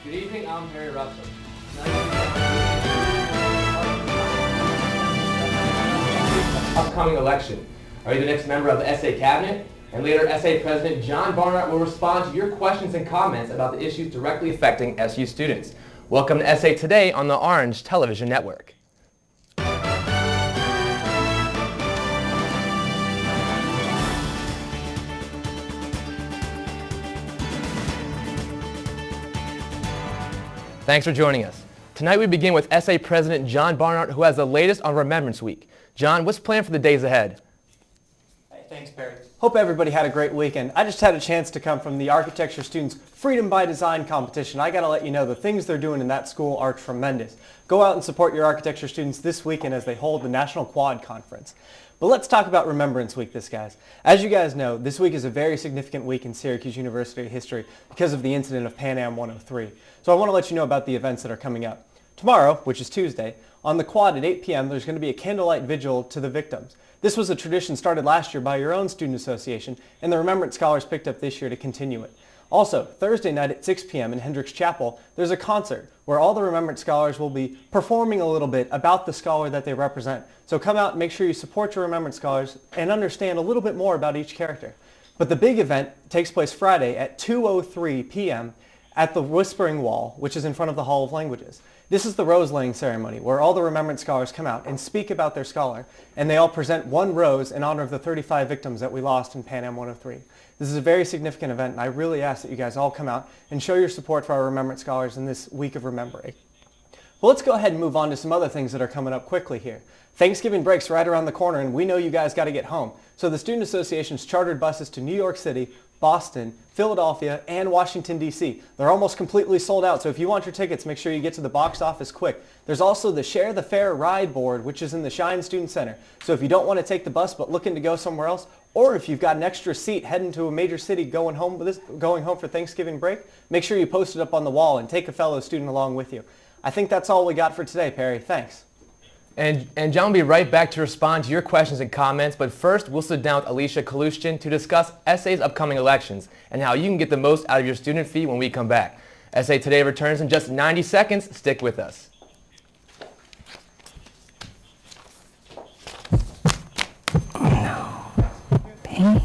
Good evening, I'm Harry Russell. Upcoming election. Are you the next member of the SA Cabinet? And later, SA President John Barnhart will respond to your questions and comments about the issues directly affecting SU students. Welcome to SA Today on the Orange Television Network. Thanks for joining us. Tonight we begin with SA President John Barnhart, who has the latest on Remembrance Week. John, what's planned for the days ahead? Hey, thanks, Perry. Hope everybody had a great weekend. I just had a chance to come from the Architecture Students Freedom by Design competition. I got to let you know the things they're doing in that school are tremendous. Go out and support your architecture students this weekend as they hold the National Quad Conference. But let's talk about Remembrance Week guys. As you guys know, this week is a very significant week in Syracuse University history because of the incident of Pan Am 103. So I want to let you know about the events that are coming up. Tomorrow, which is Tuesday, on the quad at 8 p.m. there's going to be a candlelight vigil to the victims. This was a tradition started last year by your own student association, and the Remembrance Scholars picked up this year to continue it. Also, Thursday night at 6 p.m. in Hendricks Chapel, there's a concert where all the Remembrance Scholars will be performing a little bit about the scholar that they represent. So come out and make sure you support your Remembrance Scholars and understand a little bit more about each character. But the big event takes place Friday at 2:03 p.m. at the Whispering Wall, which is in front of the Hall of Languages. This is the rose-laying ceremony where all the Remembrance Scholars come out and speak about their scholar, and they all present one rose in honor of the 35 victims that we lost in Pan Am 103. This is a very significant event, and I really ask that you guys all come out and show your support for our Remembrance Scholars in this week of remembering. Well, let's go ahead and move on to some other things that are coming up quickly here. Thanksgiving break's right around the corner, and we know you guys got to get home. So the Student Association's chartered buses to New York City, Boston, Philadelphia, and Washington, D.C. They're almost completely sold out, so if you want your tickets, make sure you get to the box office quick. There's also the Share the Fare Ride Board, which is in the Shine Student Center. So if you don't want to take the bus but looking to go somewhere else, or if you've got an extra seat heading to a major city going home for Thanksgiving break, make sure you post it up on the wall and take a fellow student along with you. I think that's all we got for today, Perry. Thanks. And John will be right back to respond to your questions and comments, but first we'll sit down with Aleecia Kaloustian to discuss SA's upcoming elections and how you can get the most out of your student fee when we come back. SA Today returns in just 90 seconds. Stick with us. No. Pain.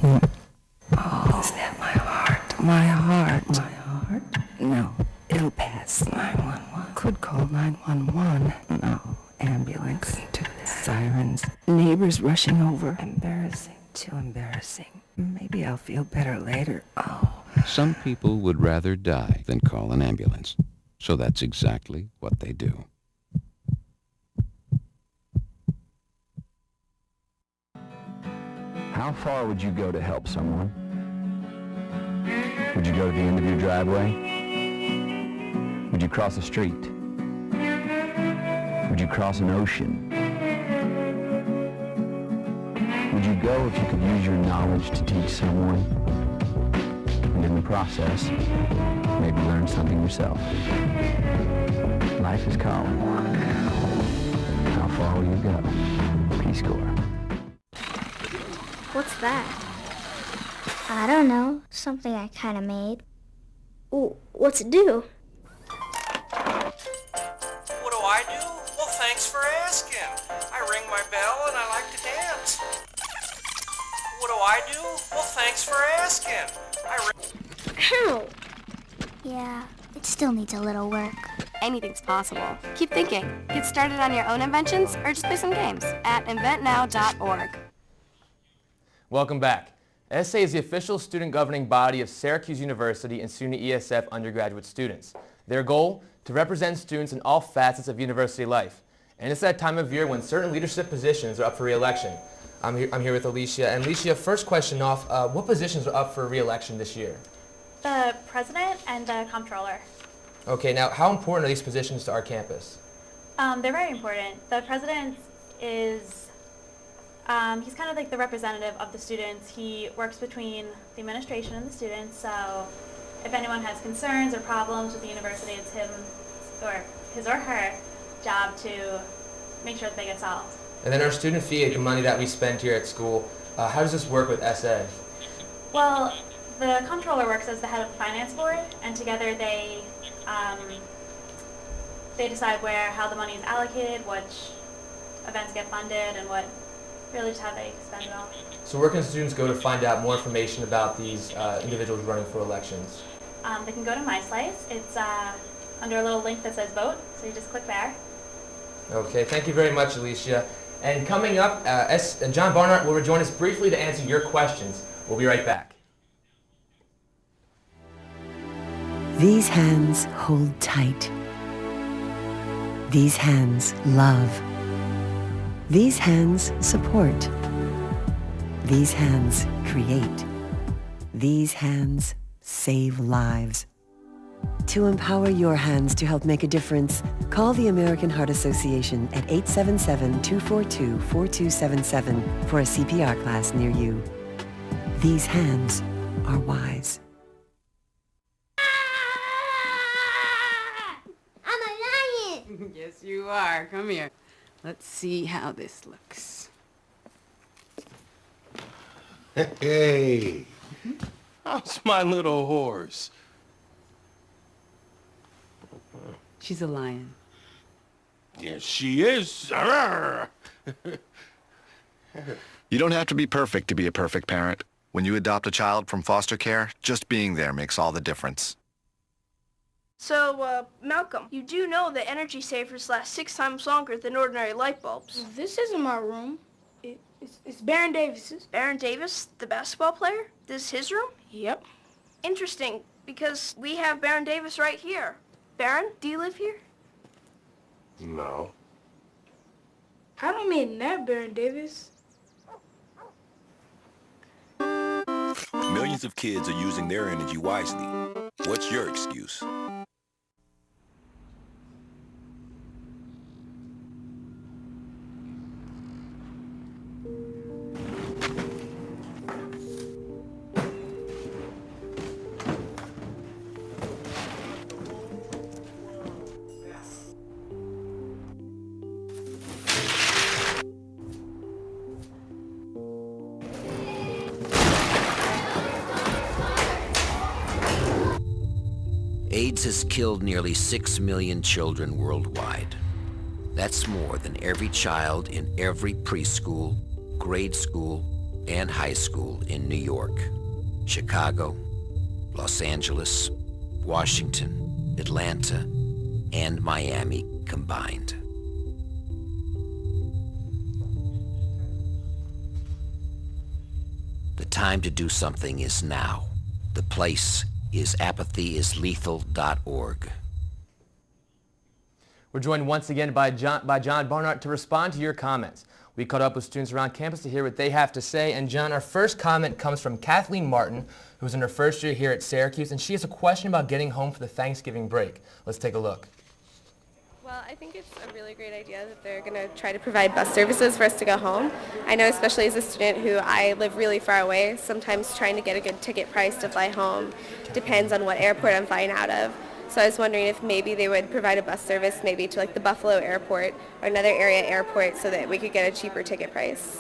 Oh, is that my heart? My heart. My heart? No. It'll pass. 911. Could call 911. No. Ambulance. To the sirens. Neighbors rushing over. Embarrassing. Too embarrassing. Maybe I'll feel better later. Oh. Some people would rather die than call an ambulance. So that's exactly what they do. How far would you go to help someone? Would you go to the end of your driveway? Would you cross a street? Would you cross an ocean? Would you go if you could use your knowledge to teach someone? And in the process, maybe learn something yourself. Life is calling. How far will you go? Peace Corps. What's that? I don't know. Something I kind of made. Ooh, what's it do? What do I do? Well, thanks for asking. I ring my bell and I like to dance. What do I do? Well, thanks for asking. Ow! Yeah, it still needs a little work. Anything's possible. Keep thinking. Get started on your own inventions or just play some games at inventnow.org. Welcome back. SA is the official student governing body of Syracuse University and SUNY ESF undergraduate students. Their goal? To represent students in all facets of university life. And it's that time of year when certain leadership positions are up for re-election. I'm here with Aleecia. And Aleecia, first question off, what positions are up for re-election this year? The president and the comptroller. Okay, now how important are these positions to our campus? They're very important. The president is he's kind of like the representative of the students. He works between the administration and the students, so if anyone has concerns or problems with the university, it's his or her job to make sure that they get solved. And then our student fee, the money that we spend here at school, how does this work with SA? Well, the comptroller works as the head of the finance board, and together they They decide how the money is allocated, which events get funded, and really just how they spend it all. So where can students go to find out more information about these individuals running for elections? They can go to My Slice. It's under a little link that says vote, so you just click there. Okay, thank you very much, Aleecia. And coming up, John Barnhart will rejoin us briefly to answer your questions. We'll be right back. These hands hold tight. These hands love. These hands support. These hands create. These hands save lives. To empower your hands to help make a difference, call the American Heart Association at 877-242-4277 for a CPR class near you. These hands are wise. I'm a lion! Yes, you are. Come here. Let's see how this looks. Hey, how's my little horse? She's a lion. Yes, she is. You don't have to be perfect to be a perfect parent. When you adopt a child from foster care, just being there makes all the difference. So, Malcolm, you do know that energy savers last 6 times longer than ordinary light bulbs. This isn't my room. It's Baron Davis's. Baron Davis, the basketball player? This is his room? Yep. Interesting, because we have Baron Davis right here. Baron, do you live here? No. I don't mean that, Baron Davis. Millions of kids are using their energy wisely. What's your excuse? AIDS has killed nearly 6 million children worldwide. That's more than every child in every preschool, grade school, and high school in New York, Chicago, Los Angeles, Washington, Atlanta, and Miami combined. The time to do something is now. The place is apathyisLethal.org. We're joined once again by John Barnhart to respond to your comments. We caught up with students around campus to hear what they have to say. And John, our first comment comes from Kathleen Martin, who's in her first year here at Syracuse, and she has a question about getting home for the Thanksgiving break. Let's take a look. Well, I think it's a really great idea that they're going to try to provide bus services for us to go home. I know, especially as a student who I live really far away, sometimes trying to get a good ticket price to fly home depends on what airport I'm flying out of. So I was wondering if maybe they would provide a bus service maybe to like the Buffalo airport or another area airport so that we could get a cheaper ticket price.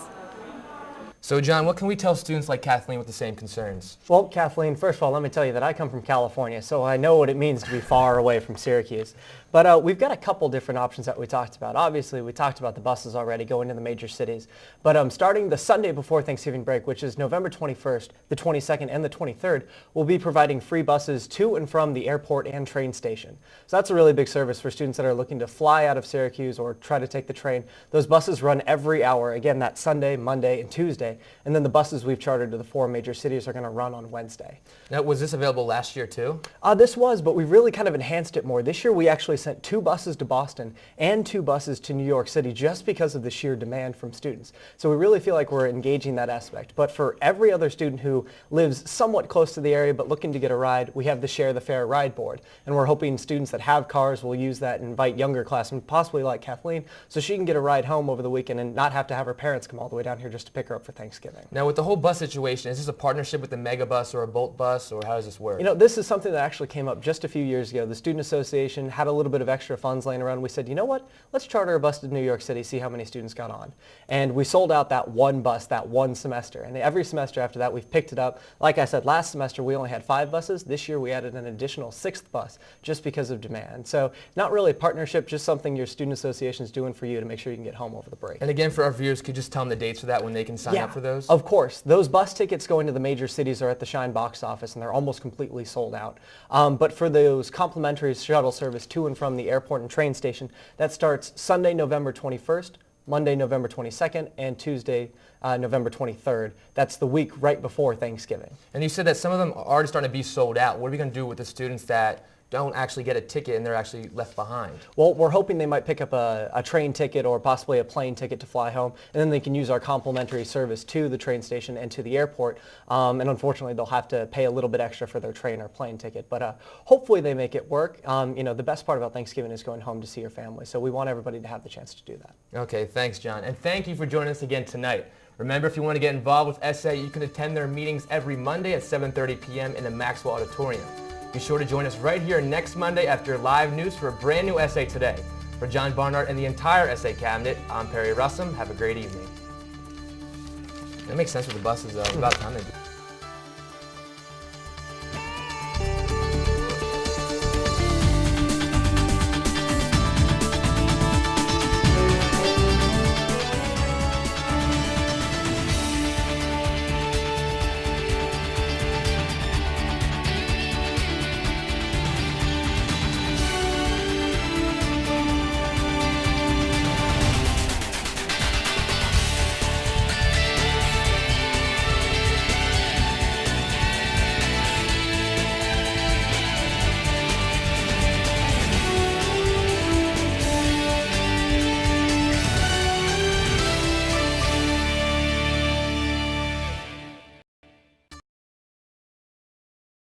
So John, what can we tell students like Kathleen with the same concerns? Well, Kathleen, first of all, let me tell you that I come from California, so I know what it means to be far away from Syracuse. But we've got a couple different options that we talked about. Obviously, we talked about the buses already going to the major cities. But starting the Sunday before Thanksgiving break, which is November 21st, the 22nd, and the 23rd, we'll be providing free buses to and from the airport and train station. So that's a really big service for students that are looking to fly out of Syracuse or try to take the train. Those buses run every hour. Again, that's Sunday, Monday, and Tuesday. And then the buses we've chartered to the 4 major cities are going to run on Wednesday. Now, was this available last year too? This was, but we really kind of enhanced it more. This year we actually sent 2 buses to Boston and 2 buses to New York City just because of the sheer demand from students. So we really feel like we're engaging that aspect. But for every other student who lives somewhat close to the area but looking to get a ride, we have the Share the Fare ride board. And we're hoping students that have cars will use that and invite younger class, and possibly like Kathleen, so she can get a ride home over the weekend and not have to have her parents come all the way down here just to pick her up for Thanksgiving. Thanksgiving. Now, with the whole bus situation, is this a partnership with the Mega Bus or a Bolt Bus, or how does this work? You know, this is something that actually came up just a few years ago. The Student Association had a little bit of extra funds laying around. We said, you know what, let's charter a bus to New York City, see how many students got on. And we sold out that one bus that one semester. And every semester after that, we've picked it up. Like I said, last semester we only had 5 buses. This year we added an additional 6th bus just because of demand. So not really a partnership, just something your Student Association is doing for you to make sure you can get home over the break. And again, for our viewers, could you just tell them the dates for that when they can sign up for those? Of course. Those bus tickets going to the major cities are at the Shine box office, and they're almost completely sold out. But for those complimentary shuttle service to and from the airport and train station, that starts Sunday, November 21st, Monday, November 22nd, and Tuesday, November 23rd. That's the week right before Thanksgiving. And you said that some of them are already starting to be sold out. What are we going to do with the students that don't actually get a ticket and they're actually left behind? Well, we're hoping they might pick up a train ticket or possibly a plane ticket to fly home, and then they can use our complimentary service to the train station and to the airport. And unfortunately, they'll have to pay a little bit extra for their train or plane ticket. But hopefully they make it work. You know, the best part about Thanksgiving is going home to see your family, so we want everybody to have the chance to do that. Okay, thanks, John. And thank you for joining us again tonight. Remember, if you want to get involved with SA, you can attend their meetings every Monday at 7:30 p.m. in the Maxwell Auditorium. Be sure to join us right here next Monday after live news for a brand new SA Today. For John Barnhart and the entire SA Cabinet, I'm Perry Russum. Have a great evening. That makes sense with the buses, though. It's about time they do.